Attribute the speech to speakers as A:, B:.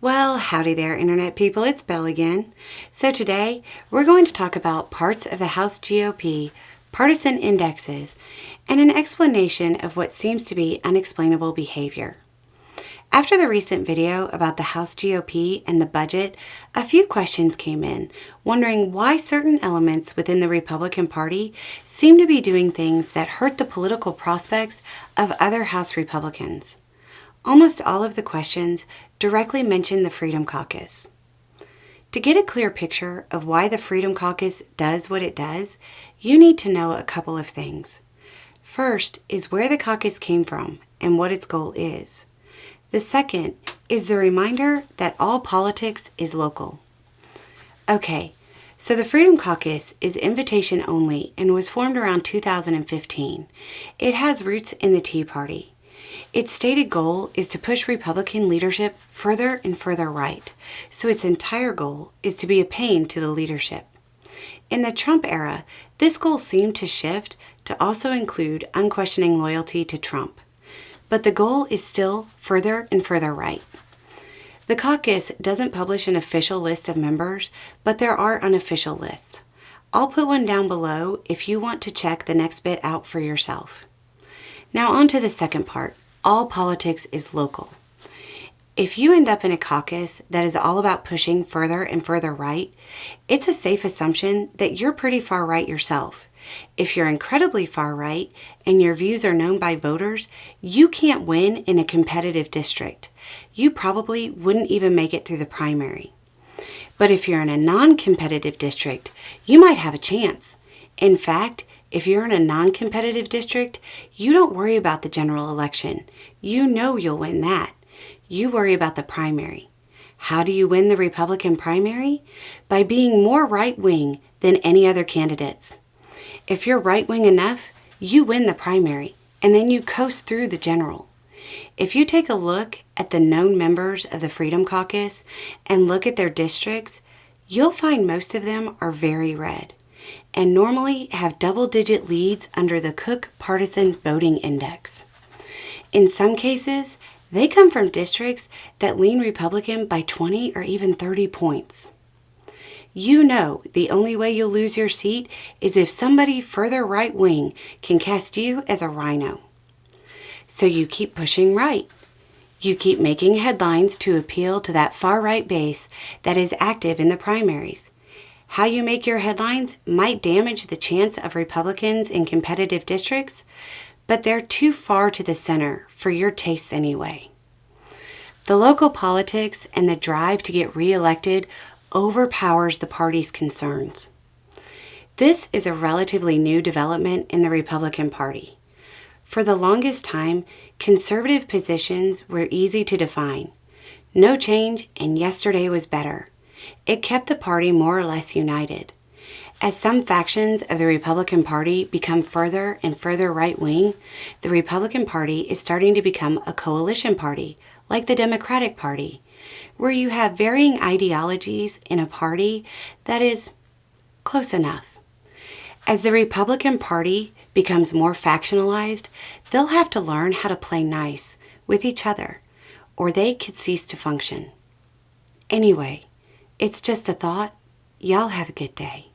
A: Well, howdy there, Internet people. It's Belle again. So today, we're going to talk about parts of the House GOP, partisan indexes, and an explanation of what seems to be unexplainable behavior. After the recent video about the House GOP and the budget, a few questions came in, wondering why certain elements within the Republican Party seem to be doing things that hurt the political prospects of other House Republicans. Almost all of the questions directly mention the Freedom Caucus. To get a clear picture of why the Freedom Caucus does what it does, you need to know a couple of things. First is where the caucus came from and what its goal is. The second is the reminder that all politics is local. Okay, so the Freedom Caucus is invitation only and was formed around 2015. It has roots in the Tea Party. Its stated goal is to push Republican leadership further and further right, so its entire goal is to be a pain to the leadership. In the Trump era, this goal seemed to shift to also include unquestioning loyalty to Trump, but the goal is still further and further right. The caucus doesn't publish an official list of members, but there are unofficial lists. I'll put one down below if you want to check the next bit out for yourself. Now on to the second part. All politics is local. If you end up in a caucus that is all about pushing further and further right, it's a safe assumption that you're pretty far right yourself. If you're incredibly far right and your views are known by voters, you can't win in a competitive district. You probably wouldn't even make it through the primary. But if you're in a non-competitive district, you might have a chance. In fact, if you're in a non-competitive district, you don't worry about the general election. You know you'll win that. You worry about the primary. How do you win the Republican primary? By being more right-wing than any other candidates. If you're right-wing enough, you win the primary, and then you coast through the general. If you take a look at the known members of the Freedom Caucus and look at their districts, you'll find most of them are very red and normally have double-digit leads under the Cook Partisan Voting Index. In some cases, they come from districts that lean Republican by 20 or even 30 points. You know the only way you'll lose your seat is if somebody further right-wing can cast you as a rhino. So you keep pushing right. You keep making headlines to appeal to that far-right base that is active in the primaries. How you make your headlines might damage the chance of Republicans in competitive districts, but they're too far to the center for your tastes anyway. The local politics and the drive to get reelected overpowers the party's concerns. This is a relatively new development in the Republican Party. For the longest time, conservative positions were easy to define. No change and yesterday was better. It kept the party more or less united. As some factions of the Republican Party become further and further right-wing, the Republican Party is starting to become a coalition party, like the Democratic Party, where you have varying ideologies in a party that is close enough. As the Republican Party becomes more factionalized, they'll have to learn how to play nice with each other, or they could cease to function. Anyway, it's just a thought. Y'all have a good day.